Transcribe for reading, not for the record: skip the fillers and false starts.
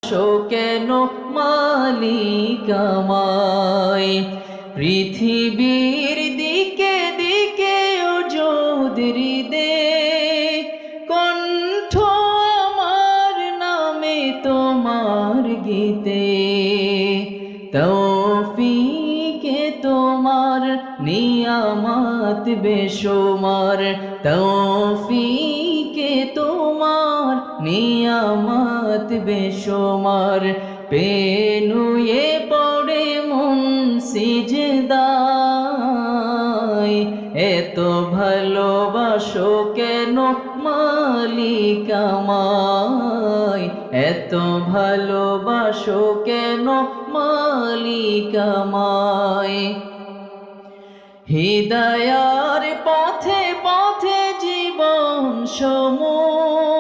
কেন মালিক আমায় পৃথিবীর দিকে দিকে ওজোদের দে কণ্ঠ আমার নামে তোমার গীতে তৌফিকে তোমার নিয়ামত বেশুমার তৌফিকে তোমার নিয়ামত বেশুমার পেনুয়ে পড়ে মন সিজদায় এত ভালোবাসো কেন মালিক আমায় এত ভালোবাসো কেন মালিক আমায় হিদায়ার পথে পথে জীবন সমূহ